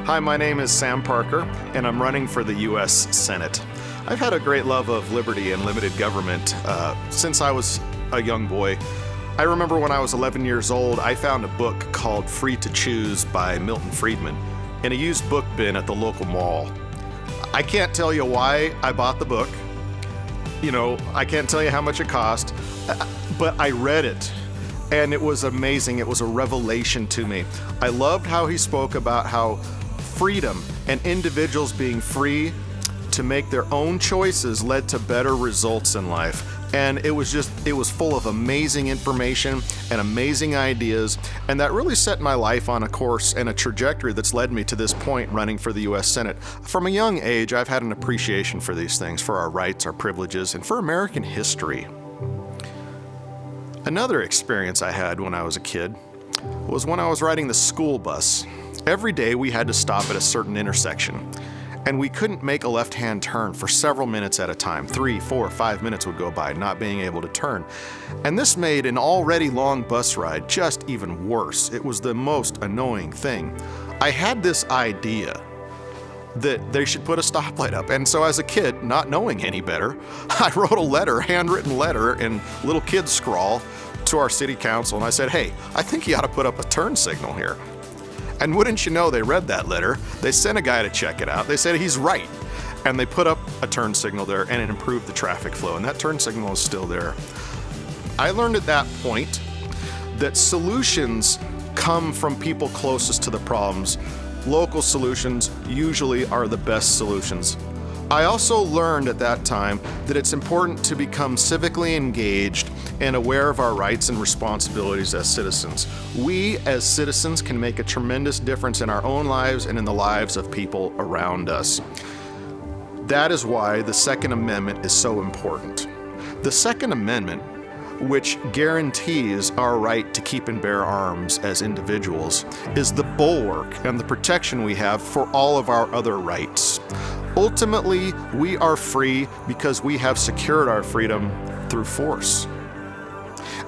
Hi, my name is Sam Parker, and I'm running for the U.S. Senate. I've had a great love of liberty and limited government since I was a young boy. I remember when I was 11 years old, I found a book called Free to Choose by Milton Friedman in a used book bin at the local mall. I can't tell you why I bought the book. I can't tell you how much it cost, but I read it. And it was amazing. It was a revelation to me. I loved how he spoke about how freedom and individuals being free to make their own choices led to better results in life. And it was full of amazing information and amazing ideas. And that really set my life on a course and a trajectory that's led me to this point running for the U.S. Senate. From a young age, I've had an appreciation for these things, for our rights, our privileges, and for American history. Another experience I had when I was a kid was when I was riding the school bus. Every day we had to stop at a certain intersection, and we couldn't make a left-hand turn for several minutes at a time. 3, 4, 5 minutes would go by not being able to turn. And this made an already long bus ride just even worse. It was the most annoying thing. I had this idea that they should put a stoplight up. And so as a kid, not knowing any better, I wrote a letter, handwritten letter in little kid scrawl to our city council. And I said, hey, I think you ought to put up a turn signal here. And wouldn't you know, they read that letter. They sent a guy to check it out. They said, he's right. And they put up a turn signal there, and it improved the traffic flow. And that turn signal is still there. I learned at that point that solutions come from people closest to the problems. Local solutions usually are the best solutions. I also learned at that time that it's important to become civically engaged and aware of our rights and responsibilities as citizens. We as citizens can make a tremendous difference in our own lives and in the lives of people around us. That is why the Second Amendment is so important. The Second Amendment, which guarantees our right to keep and bear arms as individuals, is the bulwark and the protection we have for all of our other rights. Ultimately, we are free because we have secured our freedom through force.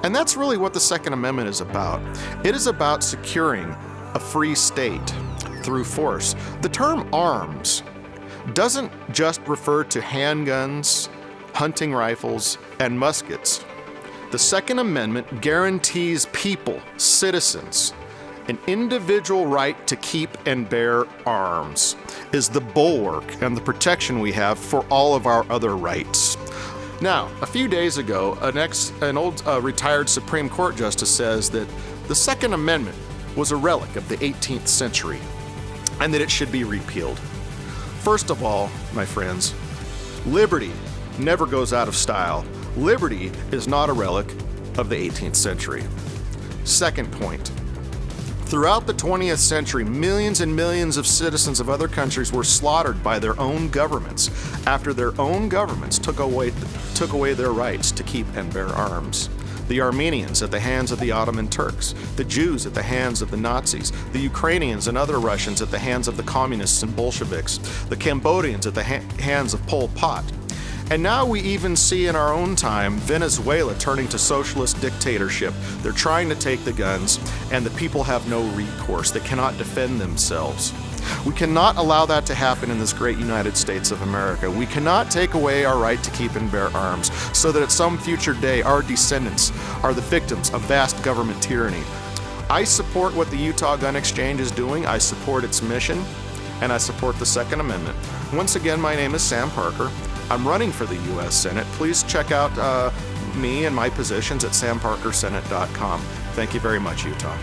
And that's really what the Second Amendment is about. It is about securing a free state through force. The term arms doesn't just refer to handguns, hunting rifles, and muskets. The Second Amendment guarantees people, citizens, an individual right to keep and bear arms, is the bulwark and the protection we have for all of our other rights. Now, a few days ago, an old retired Supreme Court justice says that the Second Amendment was a relic of the 18th century and that it should be repealed. First of all, my friends, liberty never goes out of style. Liberty is not a relic of the 18th century. Second point, throughout the 20th century, millions and millions of citizens of other countries were slaughtered by their own governments after their own governments took away their rights to keep and bear arms. The Armenians at the hands of the Ottoman Turks, the Jews at the hands of the Nazis, the Ukrainians and other Russians at the hands of the communists and Bolsheviks, the Cambodians at the hands of Pol Pot. And now we even see in our own time Venezuela turning to socialist dictatorship. They're trying to take the guns, and the people have no recourse. They cannot defend themselves. We cannot allow that to happen in this great United States of America. We cannot take away our right to keep and bear arms so that at some future day our descendants are the victims of vast government tyranny. I support what the Utah Gun Exchange is doing. I support its mission, and I support the Second Amendment. Once again, my name is Sam Parker. I'm running for the U.S. Senate. Please check out me and my positions at samparkersenate.com. Thank you very much, Utah.